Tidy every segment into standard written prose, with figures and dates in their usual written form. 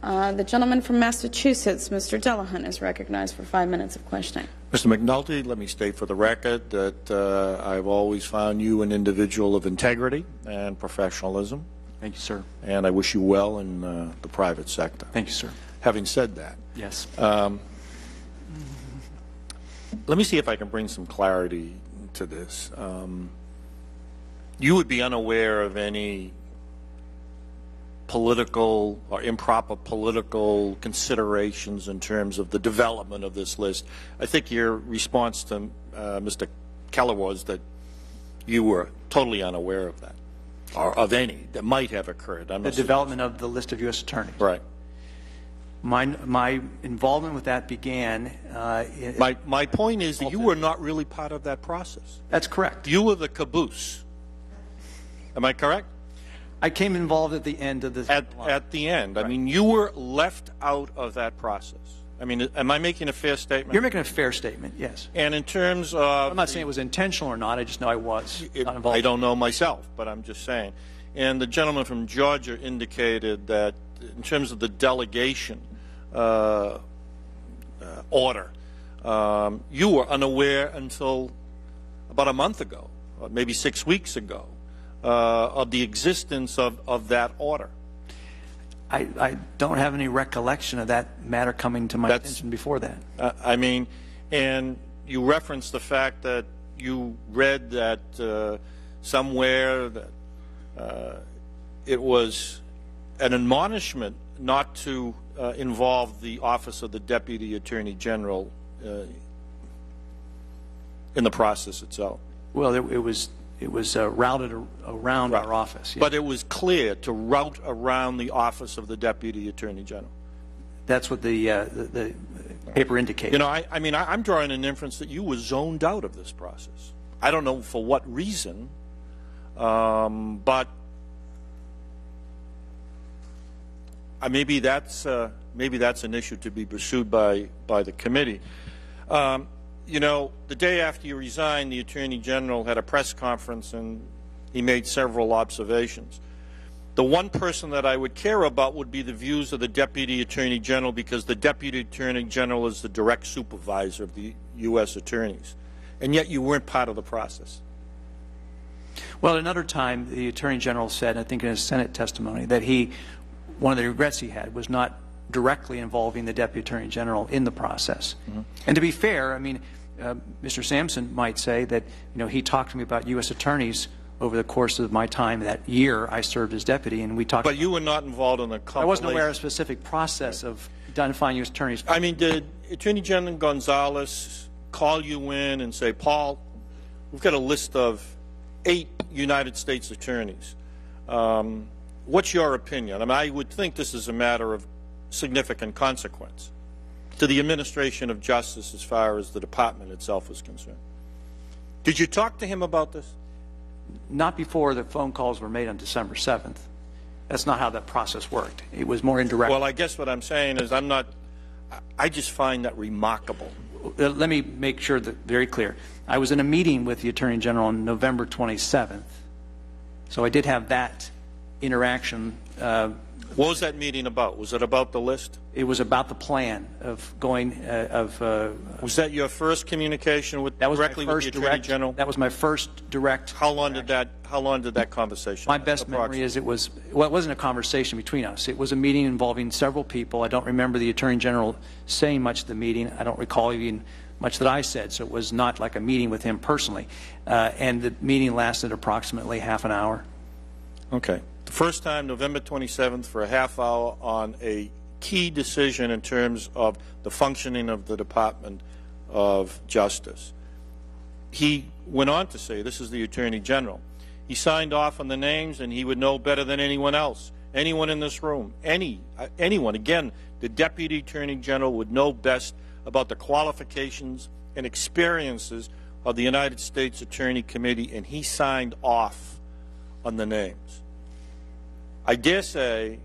The gentleman from Massachusetts, Mr. Delahunt, is recognized for 5 minutes of questioning. Mr. McNulty, let me state for the record that I've always found you an individual of integrity and professionalism. Thank you, sir. And I wish you well in the private sector. Thank you, sir. Having said that, yes. Let me see if I can bring some clarity to this. You would be unaware of any political or improper political considerations in terms of the development of this list. I think your response to Mr. Keller was that you were totally unaware of that, or of any that might have occurred. The development of the list of U.S. attorneys. Right. My involvement with that began. My point is that you were not really part of that process. That's correct. You were the caboose. Am I correct? I came involved at the end of this. At the end. Right. I mean, you were left out of that process. I mean, am I making a fair statement? You're making a fair statement, yes. And in terms of... I'm not saying it was intentional or not. I just know I was not involved. I don't know myself, but I'm just saying. And the gentleman from Georgia indicated that in terms of the delegation order, you were unaware until about a month ago, or maybe 6 weeks ago, of the existence of that order. I don't have any recollection of that matter coming to my attention before that. I mean, and you referenced the fact that you read that somewhere that it was an admonishment not to involve the Office of the Deputy Attorney General in the process itself. Well, it was routed around our office. Yes. But it was clear to route around the Office of the Deputy Attorney General. That's what the paper indicated. You know, I mean, I'm drawing an inference that you were zoned out of this process. I don't know for what reason, but maybe that's an issue to be pursued by the committee. You know, the day after you resigned, the Attorney General had a press conference and he made several observations. The one person that I would care about would be the views of the Deputy Attorney General, because the Deputy Attorney General is the direct supervisor of the U.S. attorneys. And yet you weren't part of the process. Well, another time the Attorney General said, I think in his Senate testimony, that one of the regrets he had was not directly involving the Deputy Attorney General in the process. Mm-hmm. And to be fair, I mean, Mr. Sampson might say that, you know, he talked to me about U.S. attorneys over the course of my time that year I served as deputy, and we talked. But you were not involved in the compilation. I wasn't aware of a specific process of identifying U.S. attorneys. I mean, did Attorney General Gonzales call you in and say, Paul, we've got a list of 8 United States attorneys. What's your opinion? I mean, I would think this is a matter of significant consequence to the administration of justice as far as the department itself is concerned. Did you talk to him about this? Not before the phone calls were made on December 7th. That's not how that process worked. It was more indirect. Well, I guess what I'm saying is I just find that remarkable. Let me make sure that very clear. I was in a meeting with the Attorney General on November 27th. So I did have that interaction. What was that meeting about? Was it about the list? It was about the plan of going was that your first communication with directly with the Attorney General? That was my first direct. How long did that conversation? My best memory is it wasn't a conversation between us. It was a meeting involving several people. I don't remember the Attorney General saying much at the meeting. I don't recall even much that I said. So it was not like a meeting with him personally. And the meeting lasted approximately half an hour. Okay. The first time, November 27th, for a half hour on a key decision in terms of the functioning of the Department of Justice. He went on to say, this is the Attorney General, he signed off on the names and he would know better than anyone else, anyone in this room, anyone. Again, the Deputy Attorney General would know best about the qualifications and experiences of the United States Attorney Committee, and he signed off on the names. I dare say,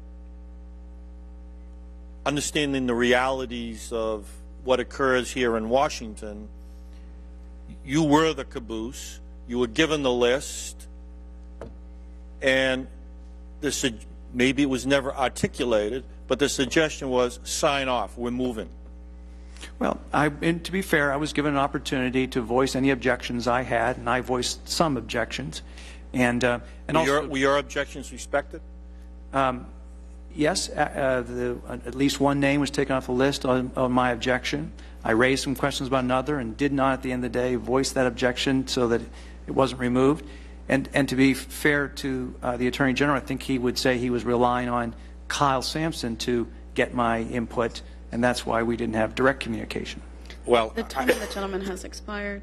understanding the realities of what occurs here in Washington, you were the caboose, you were given the list, and maybe it was never articulated, but the suggestion was sign off, we're moving. Well, and to be fair, I was given an opportunity to voice any objections I had, and I voiced some objections. And also, were your objections respected? Yes, at least one name was taken off the list on my objection. I raised some questions about another and did not, at the end of the day, voice that objection so that it wasn't removed. And to be fair to the Attorney General, I think he would say he was relying on Kyle Sampson to get my input, and that's why we didn't have direct communication. Well, The time of the gentleman has expired.